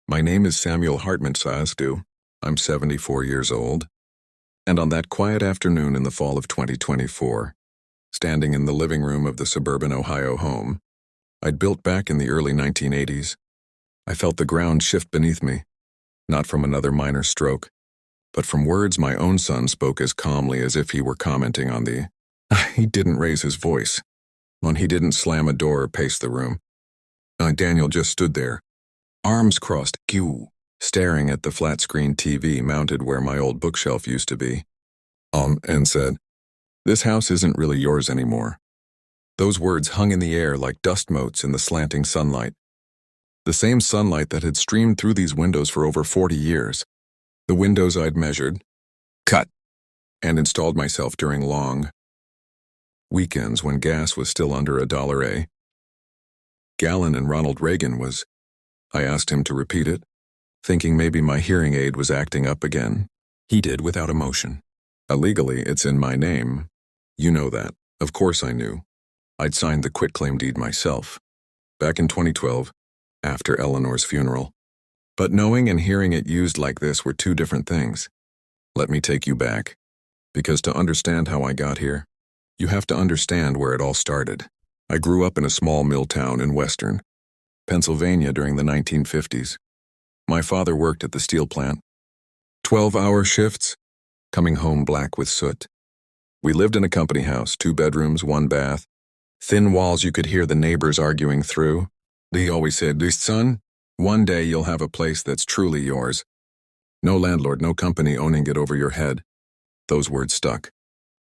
My name is Samuel Hartman. I'm 74 years old. And on that quiet afternoon in the fall of 2024, standing in the living room of the suburban Ohio home I'd built back in the early 1980s, I felt the ground shift beneath me, not from another minor stroke, but from words my own son spoke as calmly as if he were commenting on the... He didn't raise his voice. He didn't slam a door or pace the room. Daniel just stood there, arms crossed, staring at the flat-screen TV mounted where my old bookshelf used to be, and said, "This house isn't really yours anymore." Those words hung in the air like dust motes in the slanting sunlight. The same sunlight that had streamed through these windows for over 40 years. The windows I'd measured, cut, and installed myself during long weekends when gas was still under $1 a gallon and Ronald Reagan was... I asked him to repeat it, thinking maybe my hearing aid was acting up again. He did without emotion. "Illegally, it's in my name. You know that." Of course I knew. I'd signed the quitclaim deed myself, back in 2012, after Eleanor's funeral. But knowing and hearing it used like this were two different things. Let me take you back, because to understand how I got here, you have to understand where it all started. I grew up in a small mill town in western Pennsylvania during the 1950s. My father worked at the steel plant. 12-hour shifts, coming home black with soot. We lived in a company house, 2 bedrooms, 1 bath. Thin walls you could hear the neighbors arguing through. He always said, "Son, one day you'll have a place that's truly yours. No landlord, no company owning it over your head." Those words stuck.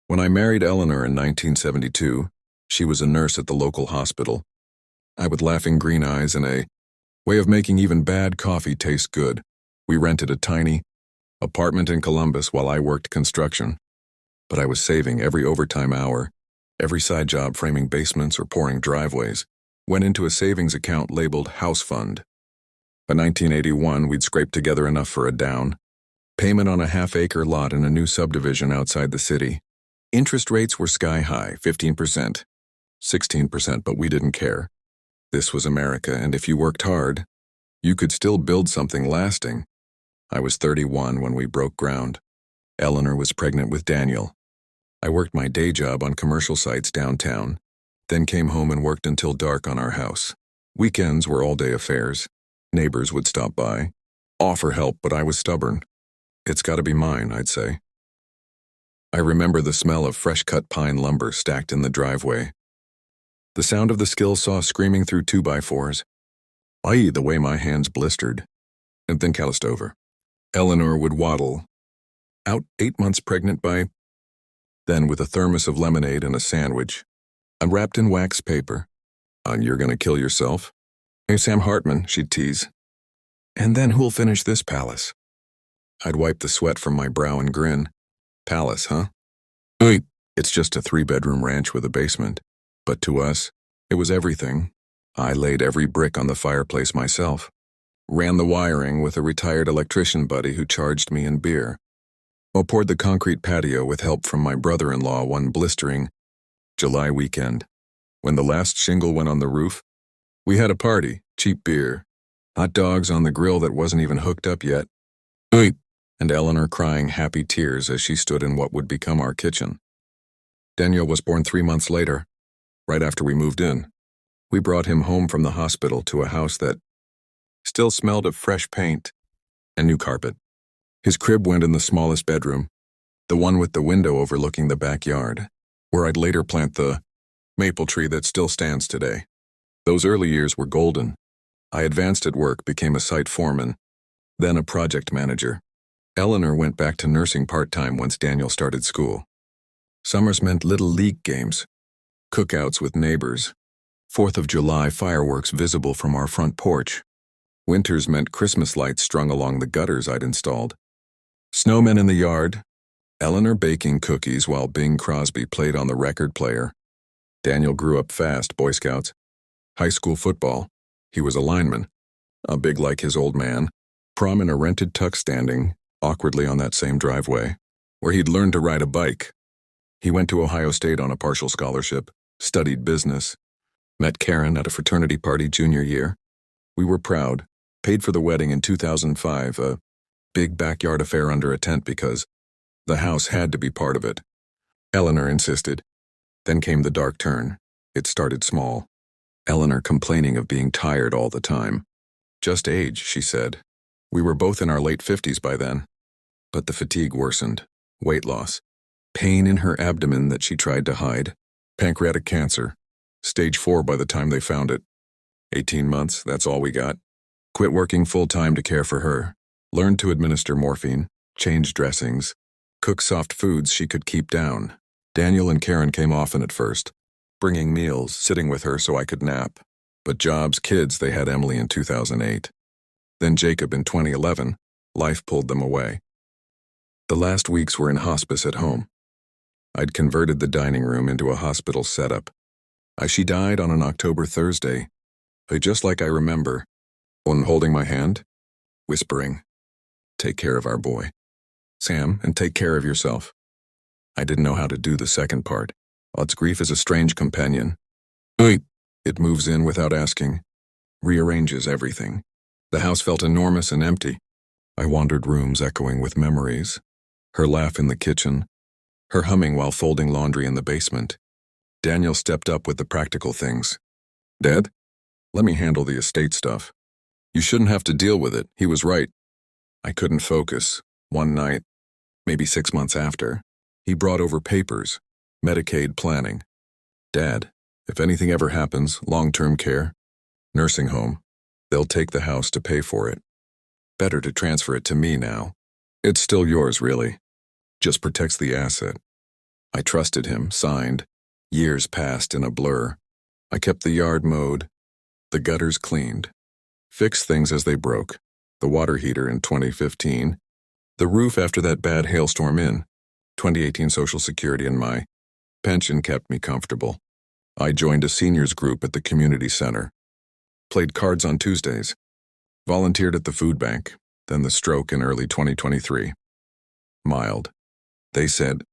When I married Eleanor in 1972, she was a nurse at the local hospital. I with laughing green eyes and a way of making even bad coffee taste good. We rented a tiny apartment in Columbus while I worked construction. But I was saving every overtime hour. Every side job framing basements or pouring driveways went into a savings account labeled House Fund. By 1981, we'd scraped together enough for a down payment on a half-acre lot in a new subdivision outside the city. Interest rates were sky high, 15%, 16%, but we didn't care. This was America, and if you worked hard, you could still build something lasting. I was 31 when we broke ground. Eleanor was pregnant with Daniel. I worked my day job on commercial sites downtown, then came home and worked until dark on our house. Weekends were all-day affairs. Neighbors would stop by, offer help, but I was stubborn. "It's got to be mine," I'd say. I remember the smell of fresh-cut pine lumber stacked in the driveway. The sound of the skill saw screaming through 2x4s. The way my hands blistered. And then calloused over. Eleanor would waddle out 8 months pregnant by... Then with a thermos of lemonade and a sandwich, unwrapped in wax paper. "You're gonna kill yourself?" "Hey, Sam Hartman," she'd tease. "And then who'll finish this palace?" I'd wipe the sweat from my brow and grin. "Palace, huh? It's just a 3-bedroom ranch with a basement. But to us, it was everything. I laid every brick on the fireplace myself. Ran the wiring with a retired electrician buddy who charged me in beer. Or poured the concrete patio with help from my brother-in-law one blistering July weekend. When the last shingle went on the roof, we had a party, cheap beer, hot dogs on the grill that wasn't even hooked up yet. And Eleanor crying happy tears as she stood in what would become our kitchen. Daniel was born 3 months later, right after we moved in. We brought him home from the hospital to a house that still smelled of fresh paint and new carpet. His crib went in the smallest bedroom, the one with the window overlooking the backyard, where I'd later plant the maple tree that still stands today. Those early years were golden. I advanced at work, became a site foreman, then a project manager. Eleanor went back to nursing part-time once Daniel started school. Summers meant little league games, cookouts with neighbors, 4th of July fireworks visible from our front porch. Winters meant Christmas lights strung along the gutters I'd installed. Snowmen in the yard, Eleanor baking cookies while Bing Crosby played on the record player. Daniel grew up fast, Boy Scouts. High school football, he was a lineman, big like his old man. Prom in a rented tuck standing awkwardly on that same driveway, where he'd learned to ride a bike. He went to Ohio State on a partial scholarship, studied business, met Karen at a fraternity party junior year. We were proud, Paid for the wedding in 2005, a big backyard affair under a tent because the house had to be part of it. Eleanor insisted. Then came the dark turn. It started small. Eleanor complaining of being tired all the time. Just age, she said. We were both in our late 50s by then. But the fatigue worsened. Weight loss. Pain in her abdomen that she tried to hide. Pancreatic cancer. Stage 4 by the time they found it. 18 months, that's all we got. Quit working full-time to care for her. Learned to administer morphine. Change dressings. Cook soft foods she could keep down. Daniel and Karen came often at first. Bringing meals, sitting with her so I could nap. But jobs, kids, they had Emily in 2008. Then Jacob in 2011. Life pulled them away. The last weeks were in hospice at home. I'd converted the dining room into a hospital setup. She died on an October Thursday. Just like I remember. One holding my hand, whispering, "Take care of our boy. Sam, and take care of yourself." I didn't know how to do the second part. Odds grief is a strange companion. It moves in without asking, rearranges everything. The house felt enormous and empty. I wandered rooms echoing with memories. Her laugh in the kitchen, her humming while folding laundry in the basement. Daniel stepped up with the practical things. "Dad, let me handle the estate stuff. You shouldn't have to deal with it. He was right." I couldn't focus. One night, maybe 6 months after, he brought over papers, Medicaid planning. "Dad, if anything ever happens, long-term care, nursing home, they'll take the house to pay for it. Better to transfer it to me now. It's still yours, really. Just protects the asset." I trusted him, signed. Years passed in a blur. I kept the yard mowed, the gutters cleaned, fixed things as they broke, the water heater in 2015, the roof after that bad hailstorm in 2018. Social Security and my pension kept me comfortable. I joined a seniors group at the community center, played cards on Tuesdays, volunteered at the food bank, then the stroke in early 2023. Mild. They said,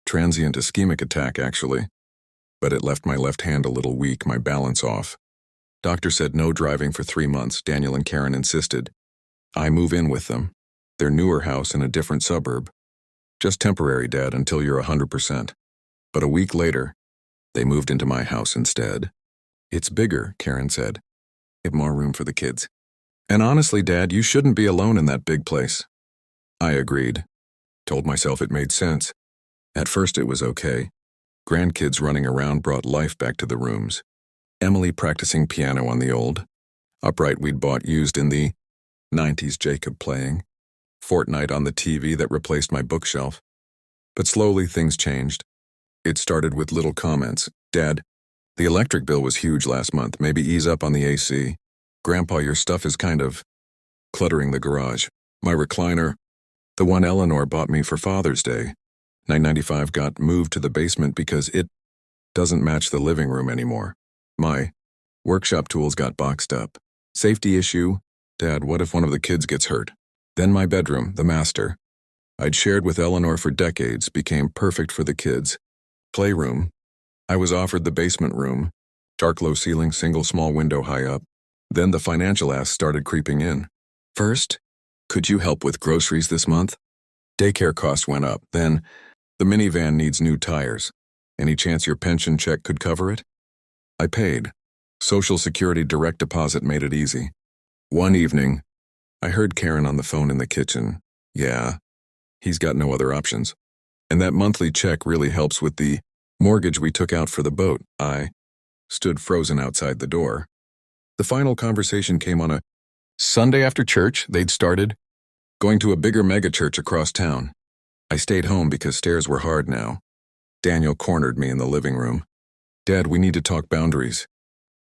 transient ischemic attack actually, but it left my left hand a little weak, my balance off. Doctor said no driving for 3 months. Daniel and Karen insisted. I move in with them. Their newer house in a different suburb. Just temporary, Dad, until you're 100%. But a week later, they moved into my house instead. It's bigger, Karen said. Have more room for the kids. And honestly, Dad, you shouldn't be alone in that big place. I agreed. Told myself it made sense. At first it was okay. Grandkids running around brought life back to the rooms. Emily practicing piano on the old upright we'd bought used in the 90s, Jacob playing. Fortnite on the TV that replaced my bookshelf. But slowly things changed. It started with little comments. Dad, the electric bill was huge last month. Maybe ease up on the AC. Grandpa, your stuff is kind of cluttering the garage. My recliner, the one Eleanor bought me for Father's Day, $9.95, got moved to the basement because it doesn't match the living room anymore. My workshop tools got boxed up. Safety issue. Dad, what if one of the kids gets hurt? Then my bedroom, the master. I'd shared with Eleanor for decades, became perfect for the kids. Playroom. I was offered the basement room. Dark low ceiling, single small window high up. Then the financial ask started creeping in. First, could you help with groceries this month? Daycare costs went up. Then, the minivan needs new tires. Any chance your pension check could cover it? I paid. Social Security direct deposit made it easy. One evening, I heard Karen on the phone in the kitchen. Yeah, he's got no other options. And that monthly check really helps with the mortgage we took out for the boat. I stood frozen outside the door. The final conversation came on a Sunday after church. They'd started going to a bigger megachurch across town. I stayed home because stairs were hard now. Daniel cornered me in the living room. Dad, we need to talk boundaries.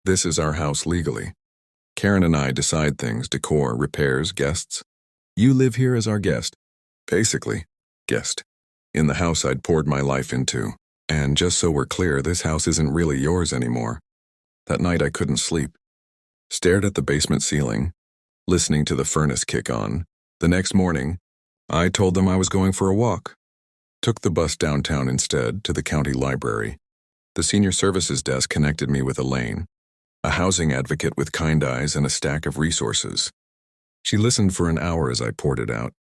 This is our house legally. Karen and I decide things, decor, repairs, guests. You live here as our guest. Basically, guest. In the house I'd poured my life into. And just so we're clear, this house isn't really yours anymore. That night I couldn't sleep. Stared at the basement ceiling, listening to the furnace kick on. The next morning, I told them I was going for a walk. Took the bus downtown instead, to the county library. The senior services desk connected me with Elaine, a housing advocate with kind eyes and a stack of resources. She listened for an hour as I poured it out.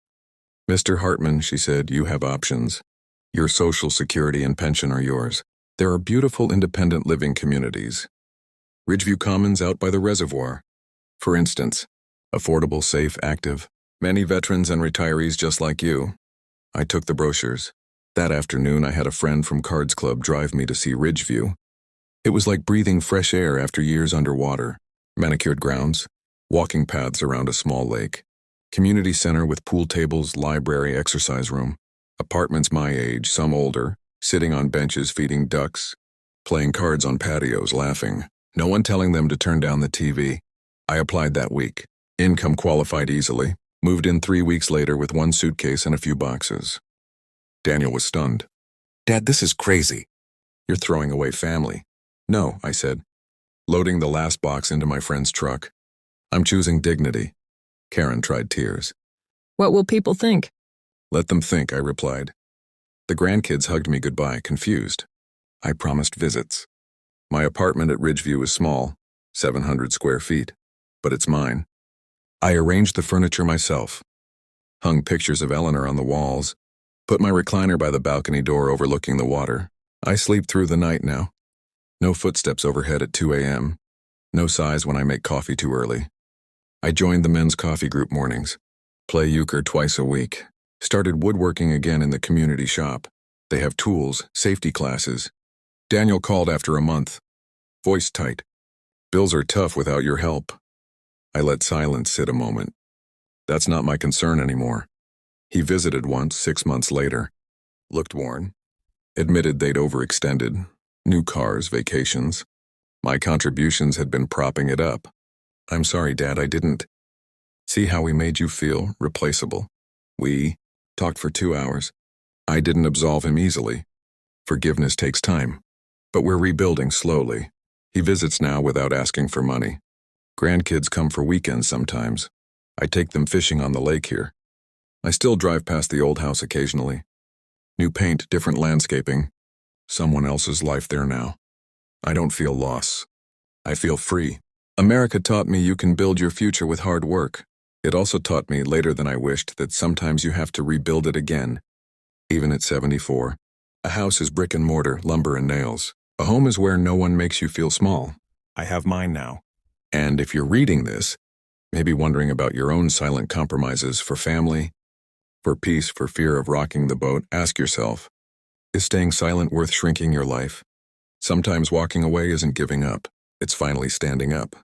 "Mr. Hartman," she said, "you have options. Your Social Security and pension are yours. There are beautiful independent living communities. Ridgeview Commons out by the reservoir, for instance. Affordable, safe, active. Many veterans and retirees just like you." I took the brochures. That afternoon, I had a friend from Cards Club drive me to see Ridgeview. It was like breathing fresh air after years underwater. Manicured grounds, walking paths around a small lake, community center with pool tables, library, exercise room, apartments my age, some older, sitting on benches feeding ducks, playing cards on patios, laughing. No one telling them to turn down the TV. I applied that week. Income qualified easily. Moved in 3 weeks later with one suitcase and a few boxes. Daniel was stunned. "Dad, this is crazy. You're throwing away family." "No," I said, loading the last box into my friend's truck. "I'm choosing dignity." Karen tried tears. "What will people think?" "Let them think," I replied. The grandkids hugged me goodbye, confused. I promised visits. My apartment at Ridgeview is small, 700 square feet, but it's mine. I arranged the furniture myself, hung pictures of Eleanor on the walls, put my recliner by the balcony door overlooking the water. I sleep through the night now. No footsteps overhead at 2 a.m., no sighs when I make coffee too early. I joined the men's coffee group mornings, play euchre twice a week, started woodworking again in the community shop. They have tools, safety classes. Daniel called after a month, voice tight. "Bills are tough without your help." I let silence sit a moment. That's not my concern anymore. He visited once, 6 months later. Looked worn. Admitted they'd overextended. New cars, vacations. My contributions had been propping it up. "I'm sorry, Dad, I didn't. See how we made you feel, replaceable. We talked for 2 hours. I didn't absolve him easily. Forgiveness takes time. But we're rebuilding slowly. He visits now without asking for money. Grandkids come for weekends sometimes. I take them fishing on the lake here. I still drive past the old house occasionally. New paint, different landscaping. Someone else's life there now. I don't feel loss. I feel free. America taught me you can build your future with hard work. It also taught me, later than I wished, that sometimes you have to rebuild it again. Even at 74. A house is brick and mortar, lumber and nails. A home is where no one makes you feel small. I have mine now. And if you're reading this, maybe wondering about your own silent compromises for family, for peace, for fear of rocking the boat, ask yourself, is staying silent worth shrinking your life? Sometimes walking away isn't giving up. It's finally standing up.